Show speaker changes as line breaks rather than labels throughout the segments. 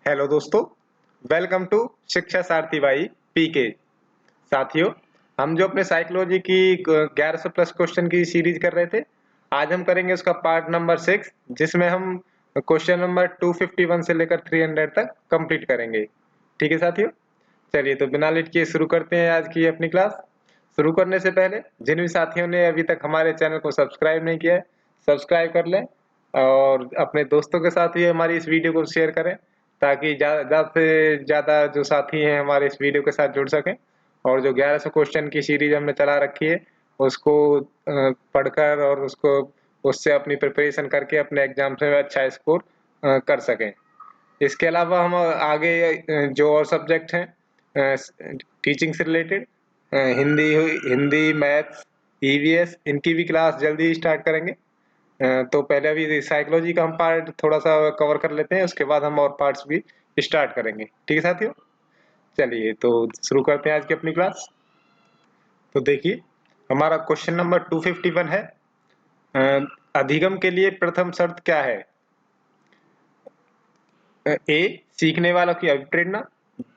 Hello दोस्तों, welcome to शिक्षा सारथी भाई पीके। साथियों, हम जो अपने साइकोलॉजी की 1100 प्लस क्वेश्चन की सीरीज कर रहे थे, आज हम करेंगे उसका पार्ट नंबर 6, जिसमें हम क्वेश्चन नंबर 251 से लेकर 300 तक कंप्लीट करेंगे। ठीक है साथियों, चलिए तो बिना लेट किए शुरू करते हैं आज की अपनी क्लास। शुरू करने से पहले जिन भी साथियों ने अभी तक हमारे चैनल को सब्सक्राइब नहीं किया है, सब्सक्राइब कर लें और अपने दोस्तों के साथ भी हमारी इस वीडियो को शेयर करें, ताकि ज़्यादा से ज़्यादा जो साथी हैं हमारे इस वीडियो के साथ जुड़ सकें और जो 1100 क्वेश्चन की सीरीज हमने चला रखी है उसको पढ़कर और उससे अपनी प्रिपरेशन करके अपने एग्जाम में अच्छा स्कोर कर सकें। इसके अलावा हम आगे जो और सब्जेक्ट हैं टीचिंग से रिलेटेड, हिंदी, मैथ्स, ईवीएस, इनकी भी क्लास जल्दी स्टार्ट करेंगे। तो पहले अभी साइकोलॉजी का हम पार्ट थोड़ा सा कवर कर लेते हैं, उसके बाद हम और पार्ट्स भी स्टार्ट करेंगे। ठीक है साथियों, चलिए तो शुरू करते हैं आज की अपनी क्लास। तो देखिए, हमारा क्वेश्चन नंबर 251 है, अधिगम के लिए प्रथम शर्त क्या है? ए, सीखने वालों की अभिप्रेरणा,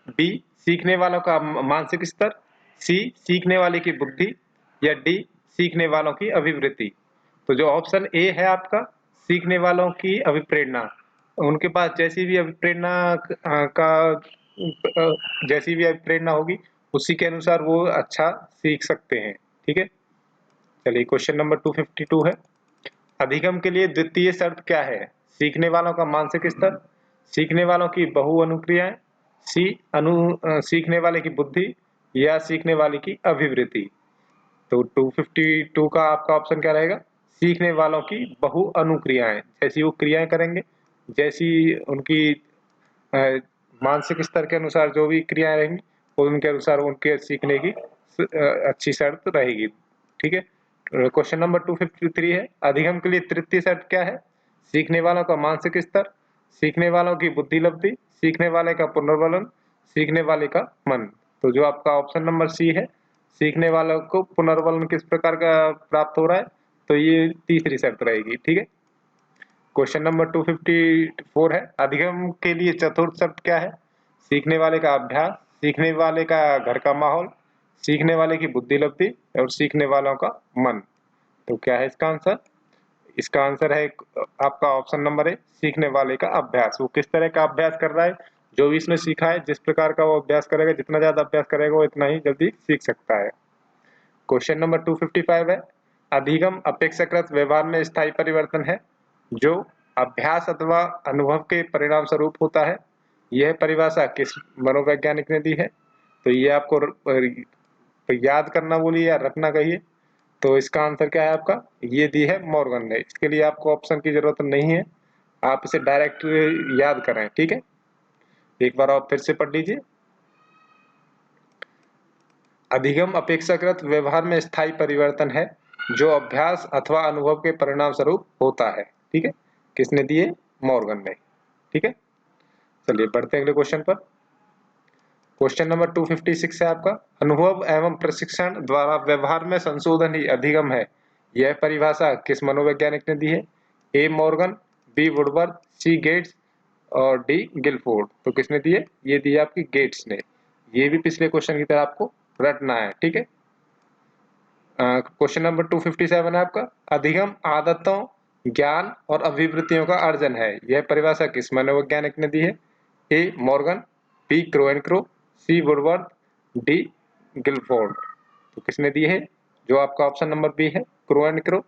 बी, सीखने वालों का मानसिक स्तर, सी, सीखने वाले की बुद्धि, या डी, सीखने वालों की अभिवृत्ति। तो जो ऑप्शन ए है आपका, सीखने वालों की अभिप्रेरणा, उनके पास जैसी भी अभिप्रेरणा होगी उसी के अनुसार वो अच्छा सीख सकते हैं। ठीक है, चलिए क्वेश्चन नंबर 252 है, अधिगम के लिए द्वितीय शर्त क्या है? सीखने वालों का मानसिक स्तर, सीखने वालों की बहु अनुक्रियाएं, सीखने वाले की बुद्धि, या सीखने वाले की अभिवृत्ति। तो 252 का आपका ऑप्शन क्या रहेगा? सीखने वालों की बहु अनुक्रियाएं, जैसी वो क्रियाएं करेंगे, जैसी उनकी अ, मानसिक स्तर के अनुसार जो भी क्रियाएं रहेंगी उनके अनुसार उनके सीखने की अच्छी शर्त रहेगी। ठीक है, क्वेश्चन नंबर 253 है, अधिगम के लिए तृतीय शर्त क्या है? सीखने वालों का मानसिक स्तर, सीखने वालों की बुद्धि लब्धि, सीखने वाले का पुनर्वलन, सीखने वाले का मन। तो जो आपका ऑप्शन नंबर सी है, सीखने वालों को पुनर्वलन किस प्रकार का प्राप्त हो रहा है, तो ये तीसरी शर्त रहेगी। ठीक है, क्वेश्चन नंबर 254 है, अधिगम के लिए चतुर्थ शर्त क्या है? सीखने वाले का अभ्यास, सीखने वाले का घर का माहौल, सीखने वाले की बुद्धि लब्धि, और सीखने वालों का मन। तो क्या है इसका आंसर? इसका आंसर है आपका ऑप्शन नंबर है, सीखने वाले का अभ्यास। वो किस तरह का अभ्यास कर रहा है, जो भी इसने सीखा है, जिस प्रकार का वो अभ्यास करेगा, जितना ज्यादा अभ्यास करेगा वो इतना ही जल्दी सीख सकता है। क्वेश्चन नंबर 255 है, अधिगम अपेक्षाकृत व्यवहार में स्थायी परिवर्तन है जो अभ्यास अथवा अनुभव के परिणाम स्वरूप होता है। यह परिभाषा किस मनोवैज्ञानिक ने दी है? तो ये आपको याद करना बोलिए या रखना कहिए। तो इसका आंसर क्या है आपका? ये दी है मॉर्गन ने। इसके लिए आपको ऑप्शन की जरूरत नहीं है, आप इसे डायरेक्ट याद करें। ठीक है, एक बार आप फिर से पढ़ लीजिए, अधिगम अपेक्षाकृत व्यवहार में स्थायी परिवर्तन है जो अभ्यास अथवा अनुभव के परिणाम स्वरूप होता है। ठीक है, किसने दिए? मॉर्गन ने। ठीक है, चलिए बढ़ते हैं अगले क्वेश्चन पर। क्वेश्चन नंबर 256 है आपका, अनुभव एवं प्रशिक्षण द्वारा व्यवहार में संशोधन ही अधिगम है। यह परिभाषा किस मनोवैज्ञानिक ने दी है? ए मॉर्गन, बी वुडवर्थ, सी गेट्स, और डी गिलफोर्ड। तो किसने दिए? ये दिए आपकी गेट्स ने। ये भी पिछले क्वेश्चन की तरह आपको रटना है। ठीक है, क्वेश्चन नंबर 257 है आपका, अधिगम आदतों, ज्ञान और अभिवृत्तियों का अर्जन है। यह परिभाषा किस मनोवैज्ञानिक ने दी है? ए मॉर्गन, बी क्रोएनक्रो, सी वुडवर्थ, डी गिलफोर्ड। तो किसने दी है? जो आपका ऑप्शन नंबर बी है, क्रोएनक्रो,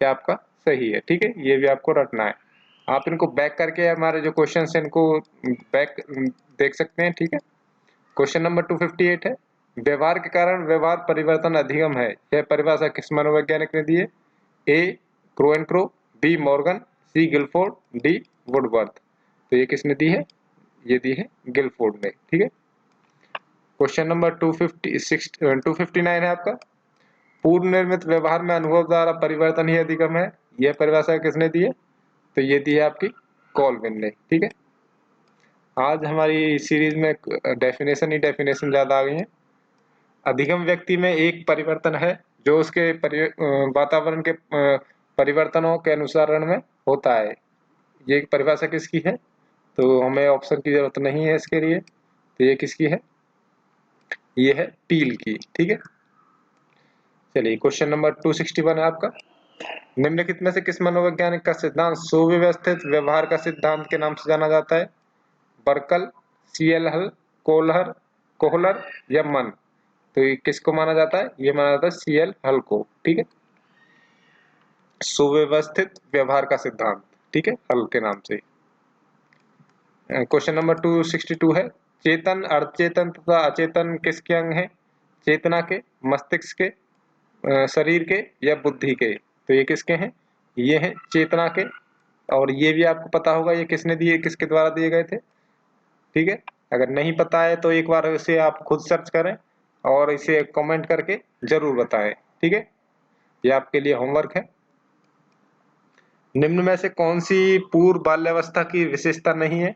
ये आपका सही है। ठीक है, ये भी आपको रटना है। आप इनको बैक करके हमारे जो क्वेश्चन है इनको बैक देख सकते हैं। ठीक है, क्वेश्चन नंबर 258 है, व्यवहार के कारण व्यवहार परिवर्तन अधिगम है। यह परिभाषा किस मनोवैज्ञानिक ने दी है? ए क्रोएनक्रो, बी मॉर्गन, सी गिलफोर्ड, डी वुडवर्थ। तो ये किसने दी है? ये दी है गिलफोर्ड ने। ठीक है, क्वेश्चन नंबर 259 है आपका, पूर्व निर्मित व्यवहार में अनुभव द्वारा परिवर्तन ही अधिगम है। यह परिभाषा किसने दी है? तो ये दी है आपकी कॉल्विन ने। ठीक है, आज हमारी सीरीज में डेफिनेशन ही डेफिनेशन ज्यादा आ गई है। अधिगम व्यक्ति में एक परिवर्तन है जो उसके वातावरण के परिवर्तनों के अनुसरण में होता है। ये परिभाषा किसकी है? तो हमें ऑप्शन की जरूरत नहीं है इसके लिए। तो ये किसकी है? ये है पील की। ठीक है, चलिए क्वेश्चन नंबर 261 है आपका। निम्नलिखित में से किस मनोवैज्ञानिक का सिद्धांत सुव्यवस्थित व्यवहार का सिद्धांत के नाम से जाना जाता है? बर्कल, सीएल हल, कोहलर कोहलर या मन? तो ये किसको माना जाता है? ये माना जाता है सीएल हल को। ठीक है, सुव्यवस्थित व्यवहार का सिद्धांत। ठीक है, हल के नाम से। क्वेश्चन नंबर 262 है, चेतन, अर्धचेतन तथा अचेतन किसके अंग हैं? चेतना के, मस्तिष्क के, शरीर के या बुद्धि के? तो ये किसके हैं? ये हैं चेतना के। और ये भी आपको पता होगा ये किसने दिए, किसके द्वारा दिए गए थे। ठीक है, अगर नहीं पता है तो एक बार इसे आप खुद सर्च करें और इसे कमेंट करके जरूर बताएं। ठीक है, ये आपके लिए होमवर्क है। निम्न में से कौन सी पूर्व बाल्यावस्था की विशेषता नहीं है?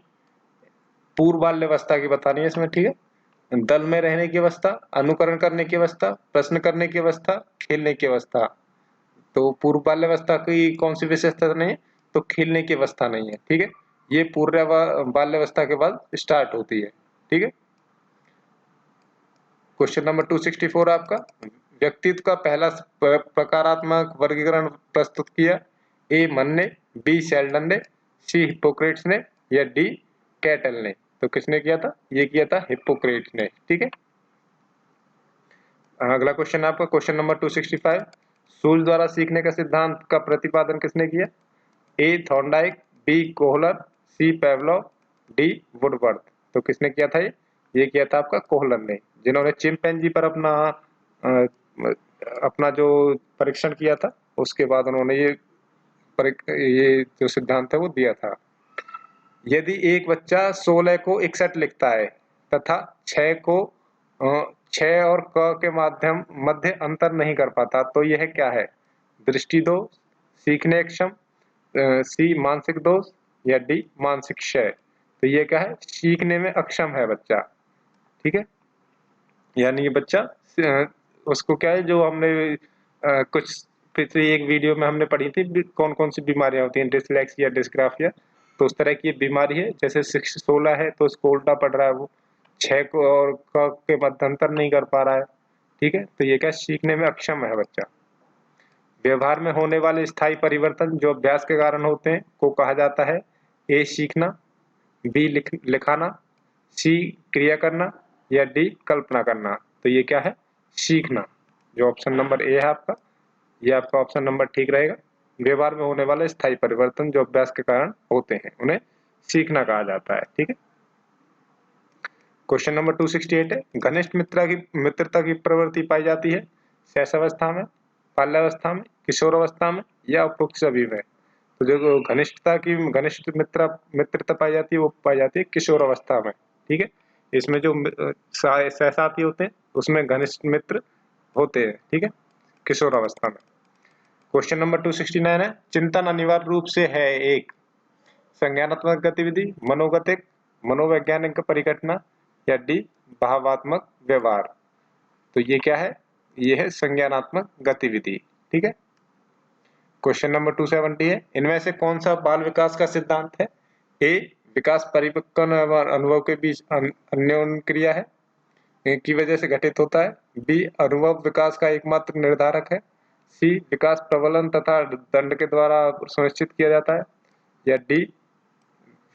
पूर्व बाल्यावस्था की बतानी है इसमें। ठीक है, दल में रहने की अवस्था, अनुकरण करने की अवस्था, प्रश्न करने की अवस्था, खेलने की अवस्था। तो पूर्व बाल्यावस्था की कौन सी विशेषता नहीं है? तो खेलने की अवस्था नहीं है। ठीक है, ये पूर्व बाल्यावस्था के बाद स्टार्ट होती है। ठीक है, क्वेश्चन नंबर 264 आपका, व्यक्तित्व का पहला प्रकारात्मक वर्गीकरण प्रस्तुत किया? ए मन ने, बी शेल्डन ने, सी हिप्पोक्रेट्स ने या डी कैटल ने? तो किसने किया था? ये किया था हिप्पोक्रेट्स ने। ठीक है, अगला क्वेश्चन आपका क्वेश्चन नंबर 265, शूल द्वारा सीखने का सिद्धांत का प्रतिपादन किसने किया? ए थॉर्नडाइक, बी कोहलर, सी पेवलोव, डी वुडवर्थ? तो किसने किया था? ये किया था आपका कोहलर ने, जिन्होंने चिंपैंजी पर अपना जो परीक्षण किया था उसके बाद उन्होंने ये जो सिद्धांत है वो दिया था। यदि एक बच्चा 16 को 61 लिखता है तथा 6 को 6 और क के मध्य अंतर नहीं कर पाता तो यह क्या है? दृष्टि दोष, सीखने अक्षम, सी मानसिक दोष या डी मानसिक क्षय? तो ये क्या है? सीखने में अक्षम है बच्चा। ठीक है, यानी ये बच्चा उसको क्या है, जो हमने कुछ पिछली एक वीडियो में हमने पढ़ी थी कौन कौन सी बीमारियां होती हैं, डिसलेक्सिया, डिस्ग्राफिया। तो उस तरह की ये बीमारी है। जैसे 16 है तो उसको उल्टा पढ़ रहा है, वो 6 को और क के मध्यंतर नहीं कर पा रहा है। ठीक है, तो ये क्या, सीखने में अक्षम है बच्चा। व्यवहार में होने वाले स्थायी परिवर्तन जो अभ्यास के कारण होते हैं को कहा जाता है? ए सीखना, बी लिखाना, सी क्रिया करना या डी कल्पना करना? तो ये क्या है? सीखना। जो ऑप्शन नंबर ए है आपका, ये आपका ऑप्शन नंबर ठीक रहेगा। व्यवहार में होने वाले स्थायी परिवर्तन जो अभ्यास के कारण होते हैं उन्हें सीखना कहा जाता है। ठीक है, क्वेश्चन नंबर 268 है, घनिष्ठ मित्रता की प्रवृत्ति पाई जाती है शैशवावस्था में, बाल्यावस्था में, किशोरावस्था में या उपरोक्त सभी में? तो जो घनिष्ठ मित्रता पाई जाती है वो पाई जाती है किशोरावस्था में। ठीक है, इसमें जो सहसाथी होते हैं उसमें घनिष्ठ मित्र होते हैं। ठीक है, किशोरावस्था में। क्वेश्चन नंबर 269 है, चिंतन अनिवार्य रूप से है एक संज्ञानात्मक गतिविधि, मनोगतिक, मनोवैज्ञानिक परिघटना या डी भावात्मक व्यवहार? तो ये क्या है? ये है संज्ञानात्मक गतिविधि। ठीक है, क्वेश्चन नंबर 270 है, इनमें से कौन सा बाल विकास का सिद्धांत है? ए विकास परिपक्व अनुभव के बीच अन्योन्य क्रिया है की वजह से घटित होता है, बी अनुभव विकास का एकमात्र निर्धारक है, सी विकास प्रबलन तथा दंड के द्वारा सुनिश्चित किया जाता है या डी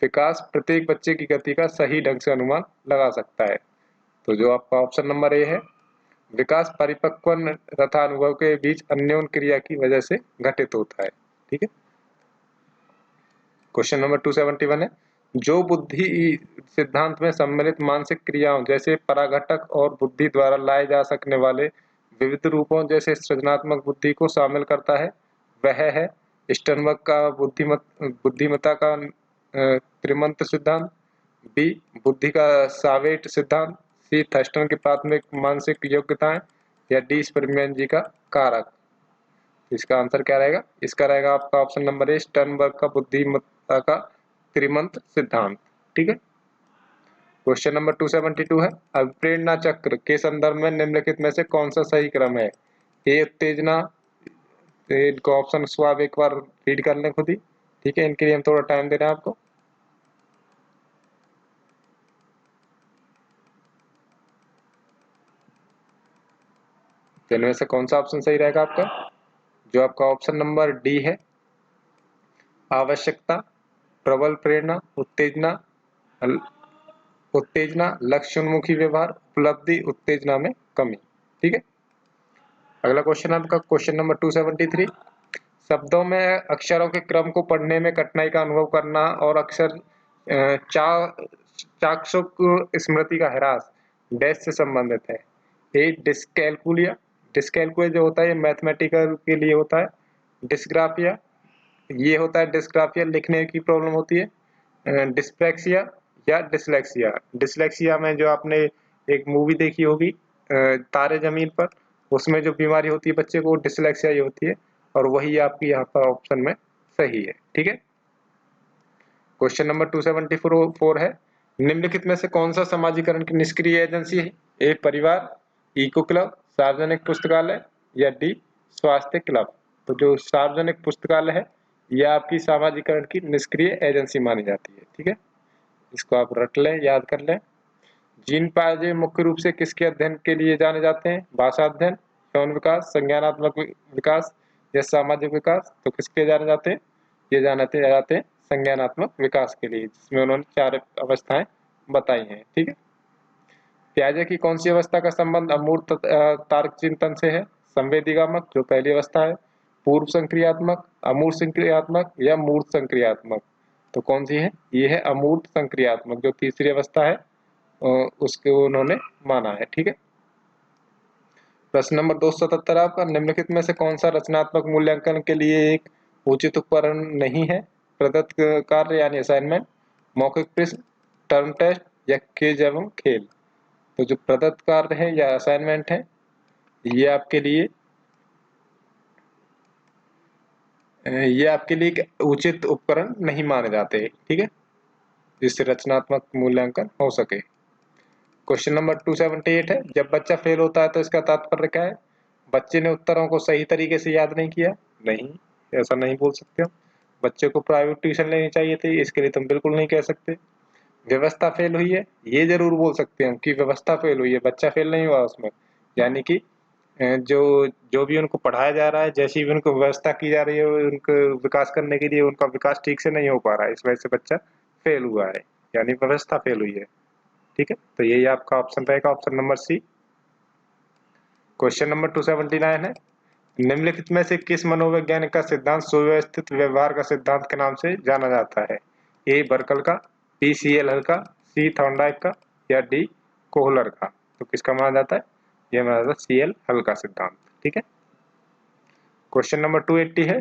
विकास प्रत्येक बच्चे की गति का सही ढंग से अनुमान लगा सकता है? तो जो आपका ऑप्शन नंबर ए है, विकास परिपक्व तथा अनुभव के बीच अन्योन्य क्रिया की वजह से घटित होता है। ठीक है, क्वेश्चन नंबर 271 है, जो बुद्धि सिद्धांत में सम्मिलित मानसिक क्रियाओं जैसे पराघटक और बुद्धि द्वारा लाए जा सकने वाले विविध रूपों जैसे सृजनात्मक बुद्धि को शामिल करता है वह है स्टर्नबर्ग का बुद्धिमत्ता का त्रिमंत्र सिद्धांत, बी बुद्धि का सावेट सिद्धांत, सी थर्स्टन की प्राथमिक मानसिक योग्यताएं या डी स्पिरमैन का कारक? इसका आंसर क्या रहेगा? इसका रहेगा आपका ऑप्शन नंबर ए स्टर्नबर्ग का बुद्धिमत्ता का त्रिमंत्र सिद्धांत। ठीक है, क्वेश्चन नंबर 272 है, अभिप्रेरणा चक्र के संदर्भ में निम्नलिखित में से कौन सा सही क्रम है? ए उत्तेजना, इनको ऑप्शन को आप एक बार रीड कर लें खुद ही। ठीक है, इनके लिए हम थोड़ा टाइम दे रहे हैं आपको। तो इनमें से कौन सा ऑप्शन सही रहेगा आपका? जो आपका ऑप्शन नंबर डी है, आवश्यकता, प्रबल प्रेरणा, उत्तेजना, लक्ष्य उन्मुखी व्यवहार, उपलब्धि, उत्तेजना में कमी। ठीक है, अगला क्वेश्चन आपका क्वेश्चन नंबर 273। शब्दों में अक्षरों के क्रम को पढ़ने में कठिनाई का अनुभव करना और अक्षर चाक्षुष स्मृति का ह्रास डैश से संबंधित है। ए डिस्कैल्कुलिया, डिस्कैल्कुलिया जो होता है ये मैथमेटिकल के लिए होता है। डिस्ग्राफिया, ये होता है डिस्ग्राफिया, लिखने की प्रॉब्लम होती है। डिस्प्लेक्सिया या डिसलेक्सिया, डिसलेक्सिया में जो आपने एक मूवी देखी होगी तारे जमीन पर, उसमें जो बीमारी होती है बच्चे को डिसलेक्सिया ही होती है, और वही आपकी यहाँ पर ऑप्शन में सही है। ठीक है, क्वेश्चन नंबर 274 है, निम्नलिखित में से कौन सा समाजीकरण की निष्क्रिय एजेंसी है? ए परिवार, इको क्लब, सार्वजनिक पुस्तकालय या डी स्वास्थ्य क्लब। तो जो सार्वजनिक पुस्तकालय है यह आपकी सामाजिकरण की निष्क्रिय एजेंसी मानी जाती है। ठीक है, इसको आप रट लें, याद कर लें। जीन पाजे मुख्य रूप से किसके अध्ययन के लिए जाने जाते हैं? भाषा अध्ययन, यौन विकास, संज्ञानात्मक विकास या सामाजिक विकास। तो किसके जाने जाते हैं? ये जाते हैं संज्ञानात्मक विकास के लिए, जिसमें उन्होंने 4 अवस्थाएं बताई हैं। ठीक है, प्याजे की कौन सी अवस्था का संबंध अमूर्त तार्क चिंतन से है? संवेदीगामक जो पहली अवस्था है, पूर्व संक्रियात्मक, अमूर्त संक्रियात्मक या मूर्त संक्रियात्मक। तो कौन सी है? ये है अमूर्त संक्रियात्मक, जो तीसरी अवस्था है उसको उन्होंने माना है। ठीक है, प्रश्न नंबर 277 आपका, निम्नलिखित में से कौन सा रचनात्मक मूल्यांकन के लिए एक उचित उपकरण नहीं है? प्रदत्त कार्य यानी असाइनमेंट, मौखिक प्रश्न, टर्म टेस्ट या क्विज एवं खेल। तो जो प्रदत्त कार्य है या असाइनमेंट है ये आपके लिए एक उचित उपकरण नहीं माने जाते। ठीक है, जिससे रचनात्मक मूल्यांकन हो सके। क्वेश्चन नंबर 278 है, जब बच्चा फेल होता है तो इसका तात्पर्य क्या है? बच्चे ने उत्तरों को सही तरीके से याद नहीं किया? नहीं, ऐसा नहीं बोल सकते हम। बच्चे को प्राइवेट ट्यूशन लेनी चाहिए थी, इसके लिए तुम बिल्कुल नहीं कह सकते। व्यवस्था फेल हुई है, ये जरूर बोल सकते हैं हम कि व्यवस्था फेल हुई है, बच्चा फेल नहीं हुआ उसमें। यानी कि जो जो भी उनको पढ़ाया जा रहा है, जैसी भी उनको व्यवस्था की जा रही है उनको विकास करने के लिए, उनका विकास ठीक से नहीं हो पा रहा है, इस वजह से बच्चा फेल हुआ है, यानी व्यवस्था फेल हुई है। ठीक है, तो यही आपका ऑप्शन रहेगा, option number C. Question number 279 है, निम्नलिखित में से किस मनोवैज्ञानिक का सिद्धांत सुव्यवस्थित व्यवहार का सिद्धांत के नाम से जाना जाता है? ए बर्कल का, बी सीएल हल का, सी थॉर्नडाइक का या डी कोहलर का। तो किसका माना जाता है? यह माना जाता है सीएल हल का सिद्धांत। ठीक है, क्वेश्चन नंबर 280 है,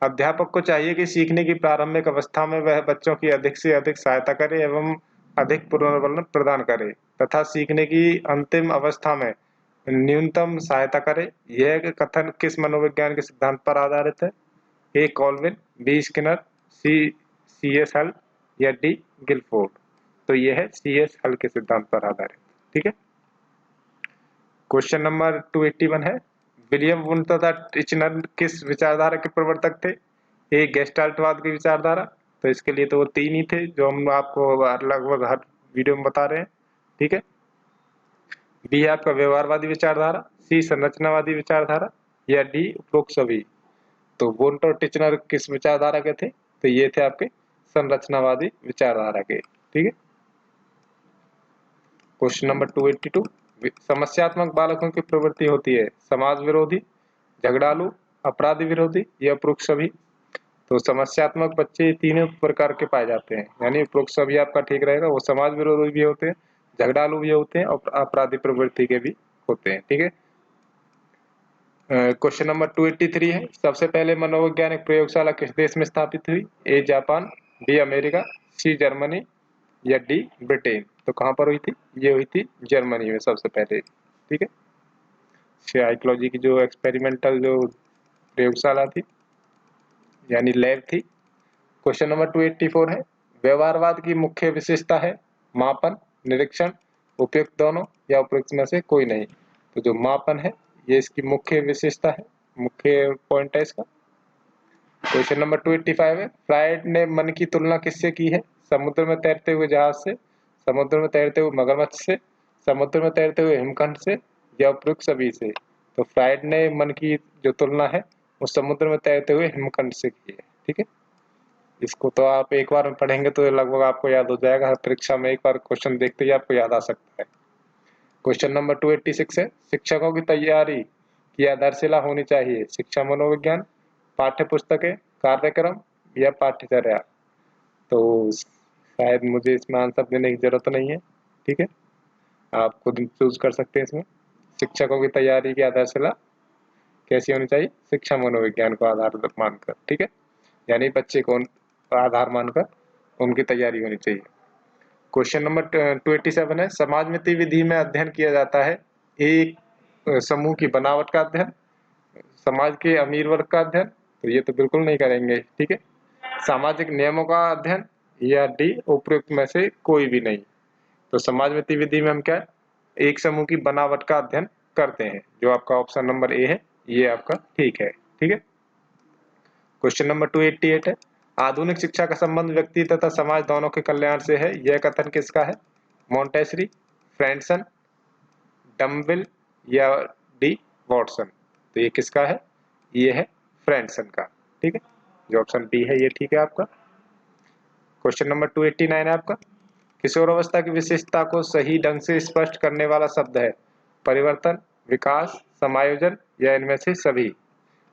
अध्यापक को चाहिए कि सीखने की प्रारंभिक अवस्था में वह बच्चों की अधिक से अधिक सहायता करे एवं अधिक पुनर्बल प्रदान करे तथा सीखने की अंतिम अवस्था में न्यूनतम सहायता करे। यह कथन किस मनोविज्ञान के सिद्धांत पर आधारित है? ए कॉल्विन, बी स्किनर, सी सीएस हल या डी गिलफोर्ड। तो यह है सीएस हल के सिद्धांत पर आधारित। ठीक है, क्वेश्चन नंबर 281 है, विलियम वुंड तथा टिचनर किस विचारधारा के प्रवर्तक थे? ए गेस्टाल्टवाद की विचारधारा। तो इसके लिए तो वो 3 ही थे जो हम आपको लगभग हर वीडियो में बता रहे हैं। ठीक है, बी है आपका व्यवहारवादी विचारधारा, सी संरचनावादी विचारधारा या डी उपरोक्त सभी। तो वुंट और टिचनर किस विचारधारा के थे? तो ये थे आपके संरचनावादी विचारधारा के। ठीक है, क्वेश्चन नंबर 282, समस्यात्मक बालकों की प्रवृत्ति होती है समाज विरोधी, झगड़ालू, अपराधी विरोधी या उपरोक्त सभी। तो समस्यात्मक बच्चे तीनों प्रकार के पाए जाते हैं, यानी उपरोक्त सभी आपका ठीक रहेगा। वो समाज विरोधी भी होते हैं, झगड़ालू भी होते हैं और अपराधी प्रवृत्ति के भी होते हैं। ठीक है, क्वेश्चन नंबर 283 है, सबसे पहले मनोवैज्ञानिक प्रयोगशाला किस देश में स्थापित हुई? A Japan, B America, C Germany या डी ब्रिटेन। तो कहाँ पर हुई थी? ये हुई थी जर्मनी में सबसे पहले। ठीक है, साइकोलॉजी की जो एक्सपेरिमेंटल जो प्रयोगशाला थी यानी लैब थी। क्वेश्चन नंबर 284 है, व्यवहारवाद की मुख्य विशेषता है मापन, निरीक्षण, उपयुक्त दोनों या उपयुक्त में से कोई नहीं। तो जो मापन है ये इसकी मुख्य विशेषता है, मुख्य पॉइंट है इसका। क्वेश्चन नंबर 285 है, फ्रायड ने मन की तुलना किससे की है? समुद्र में तैरते हुए जहाज से, समुद्र में तैरते हुए मगरमच्छ से, समुद्र में तैरते हुए हिमखंड से या उपयुक्त सभी से। तो फ्रायड ने मन की जो तुलना है वो समुद्र में तैरते हुए हिमखंड से की है। ठीक है, इसको तो आप एक बार में पढ़ेंगे तो लगभग आपको याद हो जाएगा। हर परीक्षा में एक बार क्वेश्चन देखते ही आपको याद आ सकता है। क्वेश्चन नंबर 286 है, शिक्षकों की तैयारी की आधारशिला होनी चाहिए शिक्षा मनोविज्ञान, पाठ्य पुस्तकें, कार्यक्रम या पाठ्यचर्या। तो शायद मुझे इसमें आंसर देने की जरूरत नहीं है। ठीक है, आप खुद चूज कर सकते हैं इसमें। शिक्षकों की तैयारी की आधारशिला कैसी होनी चाहिए? शिक्षा मनोविज्ञान को आधार मानकर। ठीक है, यानी बच्चे को आधार मानकर उनकी तैयारी होनी चाहिए। क्वेश्चन नंबर 287 है, समाजमिति विधि में अध्ययन किया जाता है एक समूह की बनावट का अध्ययन, समाज के अमीर वर्ग का अध्ययन, तो ये तो बिल्कुल नहीं करेंगे। ठीक है, सामाजिक नियमों का अध्ययन या डी उपयुक्त में से कोई भी नहीं। तो समाजमिति विधि में हम क्या एक समूह की बनावट का अध्ययन करते हैं, जो आपका ऑप्शन नंबर ए है, ये आपका ठीक है। ठीक है, क्वेश्चन नंबर 288 है, आधुनिक शिक्षा का संबंध व्यक्ति तथा समाज दोनों के कल्याण से है, यह कथन किसका है? मॉन्टेसरी, फ्रेंडसन, डम्बिल या डी वॉटसन। तो ये किसका है? ये है फ्रेंडसन का। ठीक है, जो ऑप्शन बी है ये ठीक है आपका। क्वेश्चन नंबर 289 है आपका, किशोरावस्था की विशेषता को सही ढंग से स्पष्ट करने वाला शब्द है परिवर्तन, विकास, समायोजन या इनमें से सभी।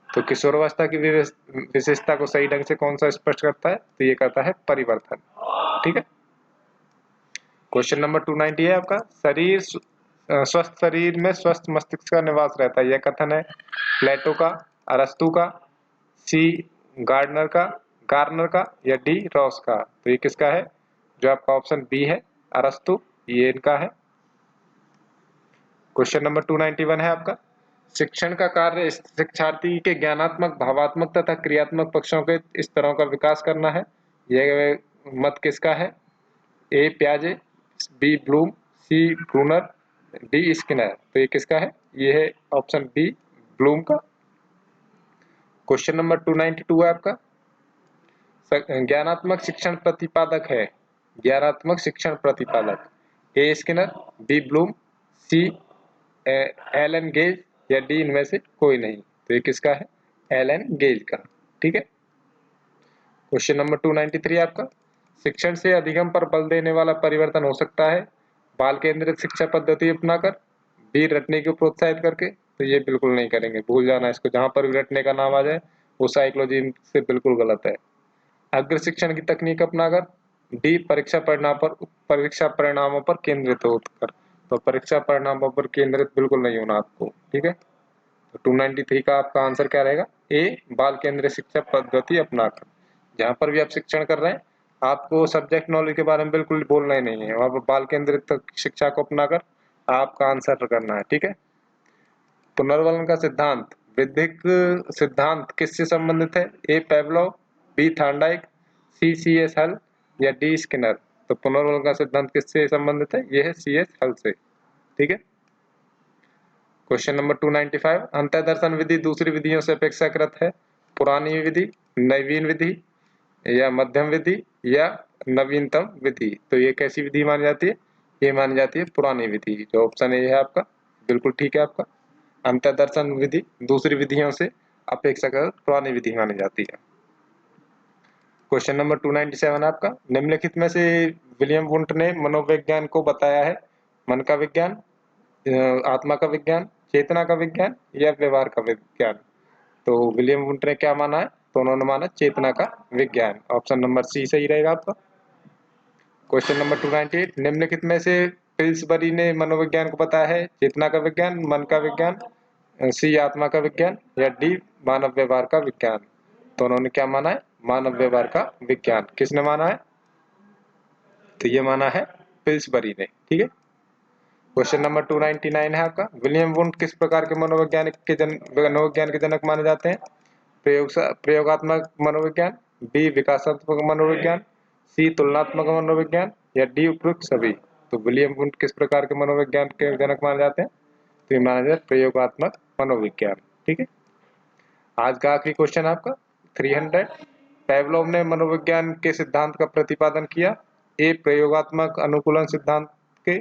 तो किशोरावस्था की विशेषता को सही ढंग से कौन सा स्पष्ट करता है? तो ये करता है परिवर्तन। ठीक है, क्वेश्चन नंबर 290 है आपका, स्वस्थ शरीर में स्वस्थ मस्तिष्क का निवास रहता है, यह कथन है प्लेटो का, अरस्तु का, सी गार्नर का या डी रॉस का। तो ये किसका है? जो आपका ऑप्शन बी है अरस्तु, ये इनका है। क्वेश्चन नंबर 291 है आपका, शिक्षण का कार्य शिक्षार्थी के ज्ञानात्मक, भावात्मक तथा क्रियात्मक पक्षों के स्तरों का विकास करना है, यह मत किसका है? ए प्याजे, बी ब्लूम, सी ब्रूनर, डी स्किनर। तो ये किसका है? ये है ऑप्शन बी ब्लूम का। क्वेश्चन नंबर 292 है आपका, ज्ञानात्मक शिक्षण प्रतिपादक है, ज्ञानात्मक शिक्षण प्रतिपादक ए स्किनर, बी ब्लूम, सी एलन गेज या डी इनमें से कोई नहीं। तो ये किसका है? एलन गेज का। ठीक है, क्वेश्चन नंबर 293 आपका, शिक्षण से अधिगम पर बल देने वाला परिवर्तन हो सकता है बाल केंद्रित शिक्षा पद्धति अपनाकर, बी रटने को प्रोत्साहित करके। तो ये बिल्कुल नहीं करेंगे, भूल जाना इसको, जहां पर भी रटने का नाम आ जाए वो साइकोलॉजी से बिल्कुल गलत है। अग्र शिक्षण की तकनीक अपनाकर, डी परीक्षा परिणामों पर केंद्रित होकर। तो परीक्षा परिणामों पर केंद्रित बिल्कुल नहीं होना आपको। ठीक है, तो 293 का आपका आंसर क्या रहेगा? ए बाल केंद्रित शिक्षा पद्धति अपनाकर। जहां पर भी आप शिक्षण कर रहे हैं आपको सब्जेक्ट नॉलेज के बारे में बिल्कुल बोलना ही नहीं है, वहां पर बाल केंद्रित शिक्षा को अपनाकर आपका आंसर करना है। ठीक है, पुनर्वलन का सिद्धांत विधिक सिद्धांत किससे संबंधित है? ए पेवलोव, बी थार्नडाइक, सी एस हल या डी स्किनर। तो पुनर्वलन का सिद्धांत किससे संबंधित है? ये है सी एस हल से। ठीक है, क्वेश्चन नंबर 295, अंतःदर्शन विधि दूसरी विधियों से अपेक्षाकृत है पुरानी विधि, नवीन विधि या मध्यम विधि या नवीनतम विधि। तो ये कैसी विधि मानी जाती है? ये मानी जाती है पुरानी विधि। जो ऑप्शन ए है आपका बिल्कुल ठीक है आपका, अंतःदर्शन विधि दूसरी विधियों से अपेक्षाकृत पुरानी विधि मानी जाती है। क्वेश्चन नंबर 297 आपका, निम्नलिखित में से विलियम वुंट ने मनोविज्ञान को बताया है मन का विज्ञान, आत्मा का विज्ञान, चेतना का विज्ञान या व्यवहार का विज्ञान। तो विलियम वुंट ने क्या माना है? तो उन्होंने माना चेतना का विज्ञान। ऑप्शन नंबर सी सही रहेगा आपका। क्वेश्चन नंबर 298, निम्नलिखित में से पिल्सबरी ने मनोविज्ञान को बताया है चेतना का विज्ञान, मन का विज्ञान, सी आत्मा का विज्ञान या डी मानव व्यवहार का विज्ञान। तो उन्होंने क्या माना है? मानव व्यवहार का विज्ञान। किसने माना है? तो ये माना है पिल्सबरी ने। ठीक है, क्वेश्चन नंबर 299 है आपका, विलियम वुंट किस प्रकार के मनोविज्ञान के जनक माने जाते हैं? प्रयोगात्मक मनोविज्ञान, बी विकासात्मक मनोविज्ञान, सी तुलनात्मक मनोविज्ञान या डी उपयुक्त सभी। तो विलियम वुंट किस प्रकार के मनोविज्ञान के जनक माने जाते हैं? तो ये माना जाता है प्रयोगात्मक मनोविज्ञान। ठीक है, आज का आखिरी क्वेश्चन आपका 300, पेवलोव ने मनोविज्ञान के सिद्धांत का प्रतिपादन किया, ए प्रयोगात्मक अनुकूलन सिद्धांत के,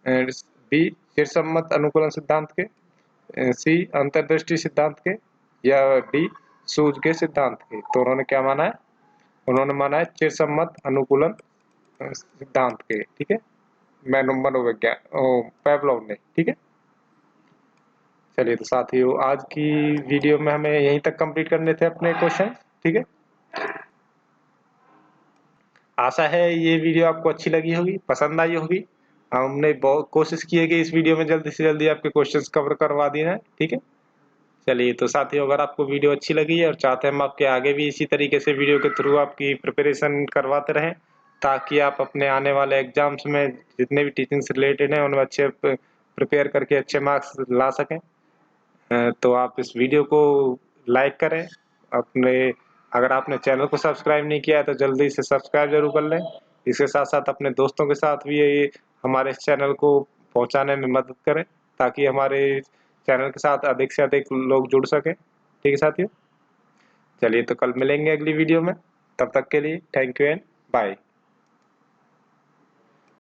बी चिरसम्मत अनुकूलन सिद्धांत के, सी अंतर्दृष्टि सिद्धांत के या डी सूझ के सिद्धांत के। तो उन्होंने क्या माना है? उन्होंने माना है चिरसम्मत अनुकूलन सिद्धांत के। ठीक है, मनोविज्ञान पेवलोव ने। ठीक है, चलिए तो साथियों आज की वीडियो में हमें यहीं तक कंप्लीट करने थे अपने क्वेश्चन। ठीक है, आशा है ये वीडियो आपको अच्छी लगी होगी, पसंद आई होगी। हमने बहुत कोशिश की है कि इस वीडियो में जल्दी से जल्दी आपके क्वेश्चंस कवर करवा दिए हैं। ठीक है, चलिए तो साथियों अगर आपको वीडियो अच्छी लगी है और चाहते हैं हम आपके आगे भी इसी तरीके से वीडियो के थ्रू आपकी प्रिपरेशन करवाते रहें ताकि आप अपने आने वाले एग्जाम्स में जितने भी टीचिंग से रिलेटेड हैं उनमें अच्छे प्रिपेयर करके अच्छे मार्क्स ला सकें, तो आप इस वीडियो को लाइक करें। अपने अगर आपने चैनल को सब्सक्राइब नहीं किया है तो जल्दी से सब्सक्राइब जरूर कर लें। इसके साथ साथ अपने दोस्तों के साथ भी ये हमारे इस चैनल को पहुंचाने में मदद करें ताकि हमारे चैनल के साथ अधिक से अधिक लोग जुड़ सकें। ठीक है साथियों, चलिए तो कल मिलेंगे अगली वीडियो में। तब तक के लिए थैंक यू एंड बाय।